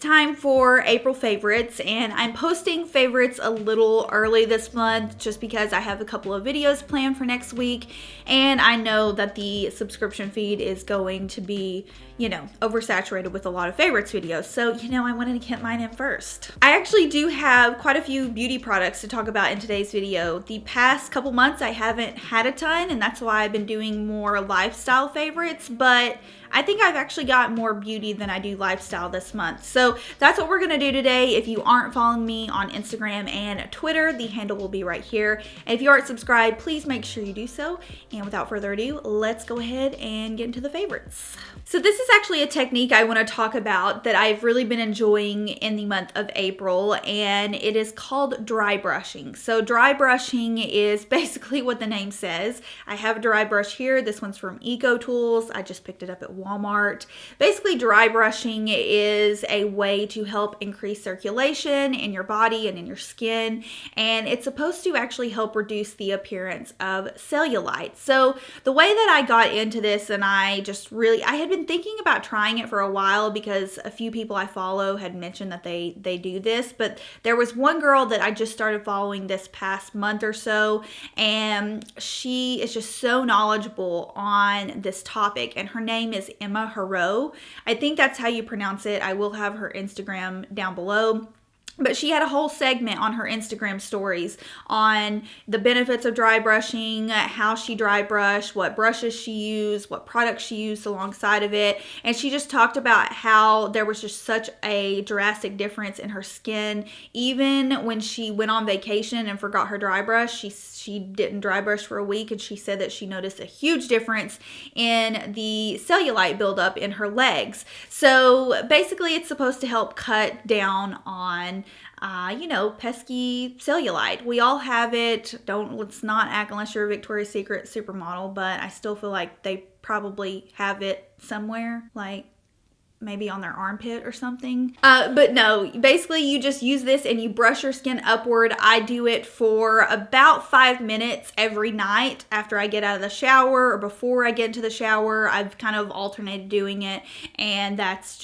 time for April favorites, and I'm posting favorites a little early this month just because I have a couple of videos planned for next week, and I know that the subscription feed is going to be, oversaturated with a lot of favorites videos. So, I wanted to get mine in first. I actually do have quite a few beauty products to talk about in today's video. The past couple months I haven't had a ton, and that's why I've been doing more lifestyle favorites, but I think I've actually got more beauty than I do lifestyle this month. So that's what we're gonna do today. If you aren't following me on Instagram and Twitter, the handle will be right here. And if you aren't subscribed, please make sure you do so. And without further ado, let's go ahead and get into the favorites. So this is actually a technique I wanna talk about that I've really been enjoying in the month of April, and it is called dry brushing. So dry brushing is basically what the name says. I have a dry brush here. This one's from Eco Tools. I just picked it up at Walmart. Basically, dry brushing is a way to help increase circulation in your body and in your skin, and it's supposed to actually help reduce the appearance of cellulite. So the way that I got into this, and I had been thinking about trying it for a while because a few people I follow had mentioned that they do this, but there was one girl that I just started following this past month or so, and she is just so knowledgeable on this topic, and her name is Emma Hero. I think that's how you pronounce it. I will have her Instagram down below. But she had a whole segment on her Instagram stories on the benefits of dry brushing, how she dry brushed, what brushes she used, what products she used alongside of it. And she just talked about how there was just such a drastic difference in her skin. Even when she went on vacation and forgot her dry brush, she didn't dry brush for a week, and she said that she noticed a huge difference in the cellulite buildup in her legs. So basically it's supposed to help cut down on pesky cellulite. We all have it. Let's not act unless you're a Victoria's Secret supermodel, but I still feel like they probably have it somewhere, like maybe on their armpit or something. But no, basically you just use this and you brush your skin upward. I do it for about 5 minutes every night after I get out of the shower or before I get into the shower. I've kind of alternated doing it, and that's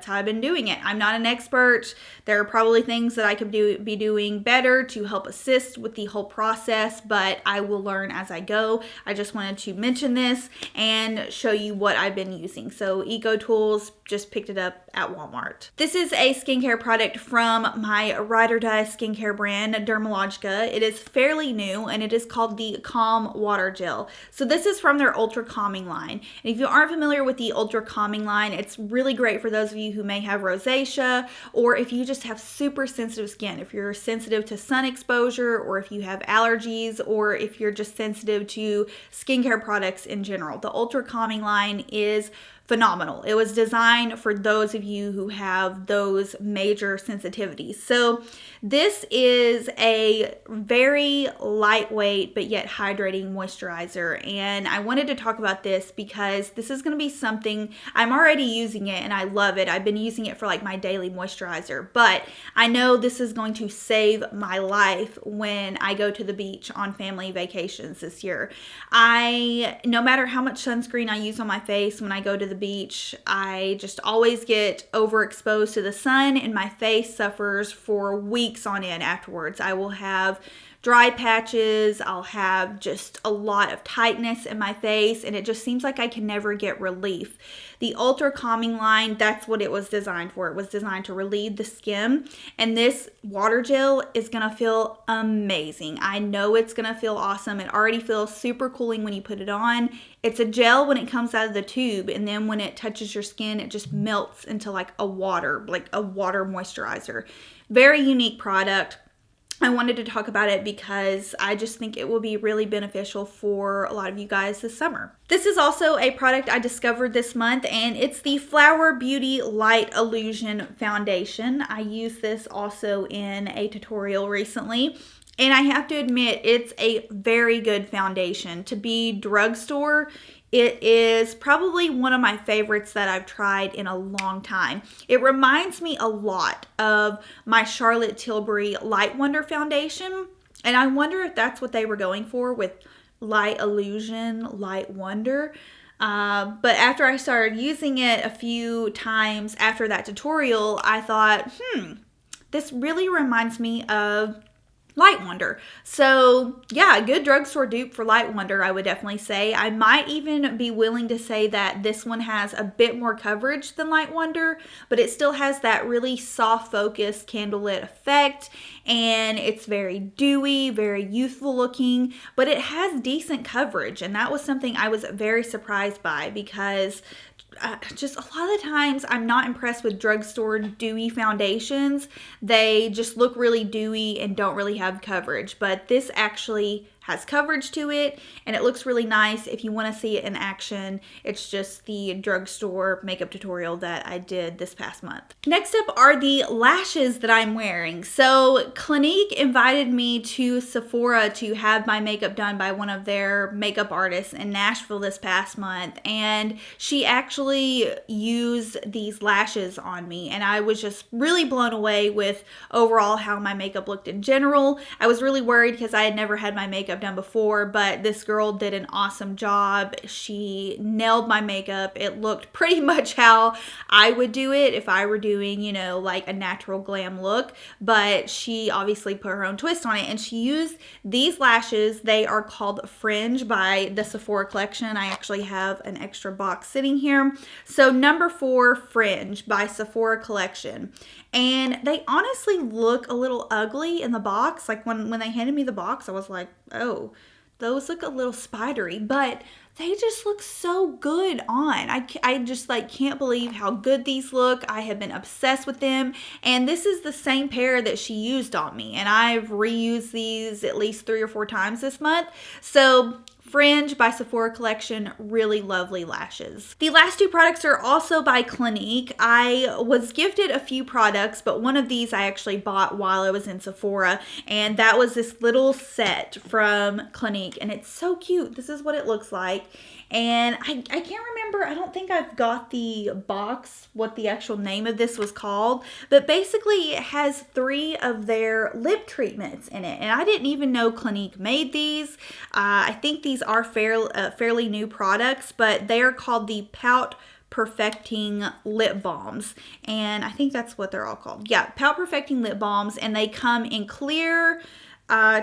how I've been doing it. I'm not an expert. There are probably things that I could be doing better to help assist with the whole process, but I will learn as I go. I just wanted to mention this and show you what I've been using. So Eco Tools, just picked it up at Walmart. This is a skincare product from my ride or die skincare brand, Dermalogica. It is fairly new, and it is called the Calm Water Gel. So this is from their Ultra Calming line. And if you aren't familiar with the Ultra Calming line, it's really great for those of you who may have rosacea, or if you just have super sensitive skin. If you're sensitive to sun exposure, or if you have allergies, or if you're just sensitive to skincare products in general. The Ultra Calming line is phenomenal. It was designed for those of you who have those major sensitivities. So this is a very lightweight but yet hydrating moisturizer, and I wanted to talk about this because this is going to be something I'm already using it and I love it. I've been using it for like my daily moisturizer, but I know this is going to save my life when I go to the beach on family vacations this year. No matter how much sunscreen I use on my face when I go to the beach, I just always get overexposed to the sun, and my face suffers for weeks on end afterwards. I will have dry patches, I'll have just a lot of tightness in my face, and it just seems like I can never get relief. The Ultra Calming line, that's what it was designed for. It was designed to relieve the skin, and this water gel is gonna feel amazing. I know it's gonna feel awesome. It already feels super cooling when you put it on. It's a gel when it comes out of the tube, and then when it touches your skin, it just melts into like a water moisturizer. Very unique product. I wanted to talk about it because I just think it will be really beneficial for a lot of you guys this summer. This is also a product I discovered this month, and it's the Flower Beauty Light Illusion Foundation. I used this also in a tutorial recently, and I have to admit it's a very good foundation. To be drugstore, it is probably one of my favorites that I've tried in a long time. It reminds me a lot of my Charlotte Tilbury Light Wonder foundation, and I wonder if that's what they were going for with Light Illusion, Light Wonder. But after I started using it a few times after that tutorial, I thought, this really reminds me of Light Wonder. So yeah, a good drugstore dupe for Light Wonder, I would definitely say. I might even be willing to say that this one has a bit more coverage than Light Wonder, but it still has that really soft focused candlelit effect, and it's very dewy, very youthful looking, but it has decent coverage, and that was something I was very surprised by, because just a lot of the times I'm not impressed with drugstore dewy foundations. They just look really dewy and don't really have coverage, but this actually has coverage to it, and it looks really nice. If you want to see it in action, it's just the drugstore makeup tutorial that I did this past month. Next up are the lashes that I'm wearing. So Clinique invited me to Sephora to have my makeup done by one of their makeup artists in Nashville this past month, and she actually used these lashes on me, and I was just really blown away with overall how my makeup looked in general. I was really worried because I had never had my makeup done before, but this girl did an awesome job. She nailed my makeup. It looked pretty much how I would do it if I were doing, you know, like a natural glam look, but she obviously put her own twist on it, and she used these lashes. They are called Fringe by the Sephora collection. I actually have an extra box sitting here. So number 4, Fringe by Sephora collection. And they honestly look a little ugly in the box. Like when they handed me the box, I was like, oh, those look a little spidery, but they just look so good on. I just like can't believe how good these look. I have been obsessed with them, and this is the same pair that she used on me, and I've reused these at least 3 or 4 times this month. So Fringe by Sephora collection, really lovely lashes. The last 2 products are also by Clinique. I was gifted a few products, but one of these I actually bought while I was in Sephora, and that was this little set from Clinique, and it's so cute. This is what it looks like. And I can't remember, I don't think I've got the box, what the actual name of this was called, but basically it has 3 of their lip treatments in it, and I didn't even know Clinique made these. I think these are fairly new products, but they are called the Pout Perfecting Lip Balms, and I think that's what they're all called. Yeah, Pout Perfecting Lip Balms, and they come in clear,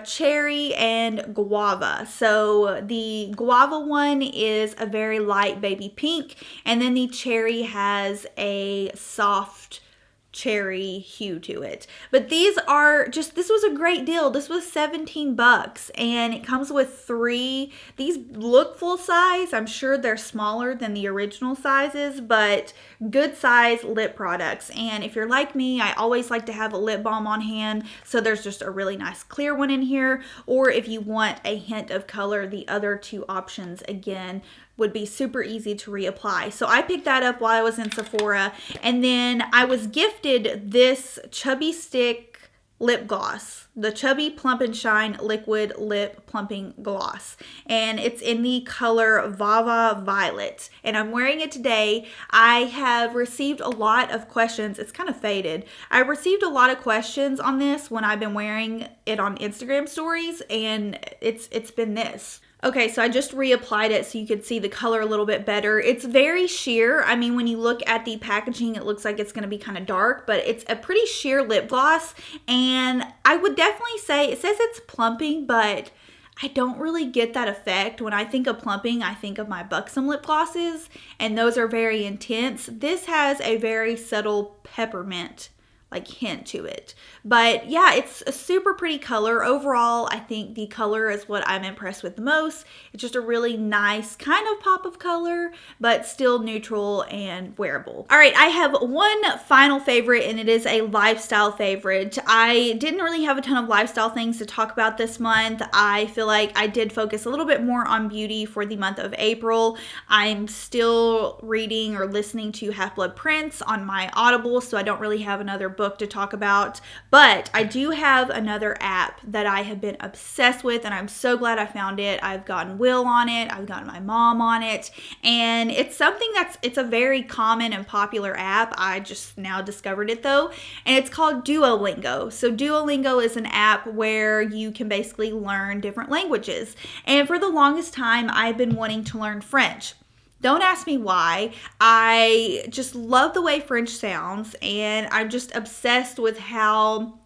cherry, and guava. So the guava one is a very light baby pink, and then the cherry has a soft cherry hue to it. But these are just, this was a great deal. This was $17, and it comes with 3. These look full size. I'm sure they're smaller than the original sizes, but good size lip products. And if you're like me, I always like to have a lip balm on hand, so there's just a really nice clear one in here. Or if you want a hint of color, the other 2 options again would be super easy to reapply. So I picked that up while I was in Sephora, and then I was gifted this Chubby Stick lip gloss, the Chubby Plump and Shine Liquid Lip Plumping Gloss, and it's in the color Vava Violet, and I'm wearing it today. I have received a lot of questions. It's kind of faded. I received a lot of questions on this when I've been wearing it on Instagram stories, and it's been this. Okay, so I just reapplied it so you could see the color a little bit better. It's very sheer. I mean, when you look at the packaging, it looks like it's going to be kind of dark, but it's a pretty sheer lip gloss. And I would definitely say, it says it's plumping, but I don't really get that effect. When I think of plumping, I think of my Buxom lip glosses, and those are very intense. This has a very subtle peppermint like hint to it. But yeah, it's a super pretty color. Overall, I think the color is what I'm impressed with the most. It's just a really nice kind of pop of color, but still neutral and wearable. All right, I have one final favorite, and it is a lifestyle favorite. I didn't really have a ton of lifestyle things to talk about this month. I feel like I did focus a little bit more on beauty for the month of April. I'm still reading or listening to Half-Blood Prince on my Audible, so I don't really have another book to talk about, but I do have another app that I have been obsessed with, and I'm so glad I found it. I've gotten Will on it, I've gotten my mom on it, and it's something it's a very common and popular app. I just now discovered it though, and it's called Duolingo. So Duolingo is an app where you can basically learn different languages, and for the longest time I've been wanting to learn French. Don't ask me why. I just love the way French sounds, and I'm just obsessed with how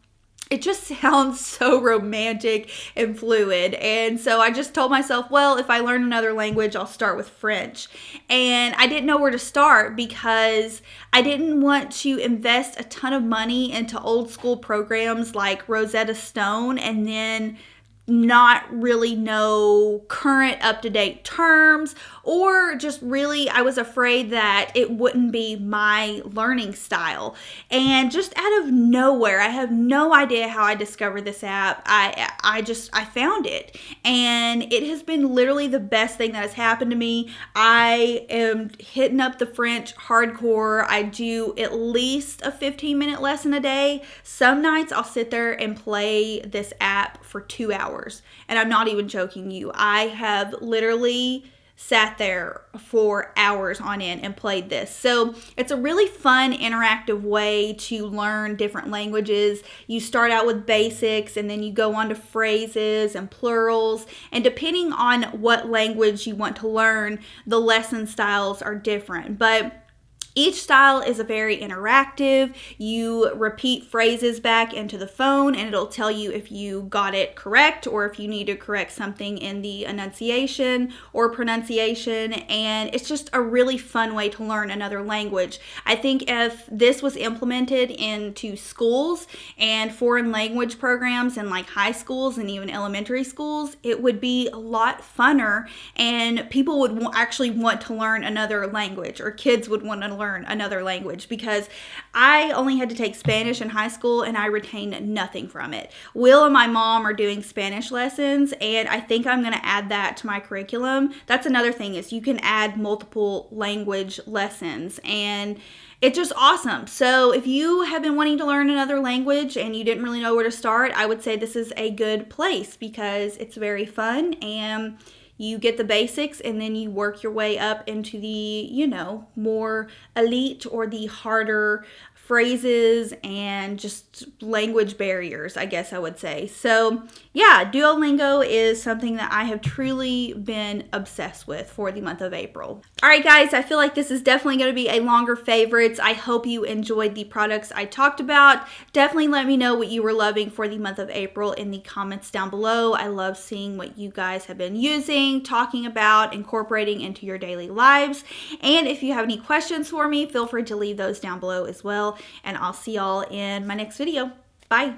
it just sounds so romantic and fluid. And so I just told myself, well, if I learn another language, I'll start with French. And I didn't know where to start because I didn't want to invest a ton of money into old school programs like Rosetta Stone and then not really know current up-to-date terms, or just really I was afraid that it wouldn't be my learning style. And just out of nowhere, I have no idea how I discovered this app. I found it, and it has been literally the best thing that has happened to me. I am hitting up the French hardcore. I do at least a 15-minute lesson a day. Some nights I'll sit there and play this app for 2 hours. And I'm not even joking you. I have literally sat there for hours on end and played this. So it's a really fun, interactive way to learn different languages. You start out with basics and then you go on to phrases and plurals. And depending on what language you want to learn, the lesson styles are different. But each style is very interactive. You repeat phrases back into the phone and it'll tell you if you got it correct or if you need to correct something in the enunciation or pronunciation. And it's just a really fun way to learn another language. I think if this was implemented into schools and foreign language programs in like high schools and even elementary schools, it would be a lot funner and people would actually want to learn another language, or kids would want to learn another language, because I only had to take Spanish in high school and I retained nothing from it. Will and my mom are doing Spanish lessons, and I think I'm going to add that to my curriculum. That's another thing, is you can add multiple language lessons, and it's just awesome. So if you have been wanting to learn another language and you didn't really know where to start, I would say this is a good place because it's very fun and you get the basics and then you work your way up into the, more elite or the harder phrases and just language barriers, I guess I would say. So yeah, Duolingo is something that I have truly been obsessed with for the month of April. All right, guys, I feel like this is definitely going to be a longer favorites. I hope you enjoyed the products I talked about. Definitely let me know what you were loving for the month of April in the comments down below. I love seeing what you guys have been using, talking about, incorporating into your daily lives. And if you have any questions for me, feel free to leave those down below as well. And I'll see y'all in my next video. Bye.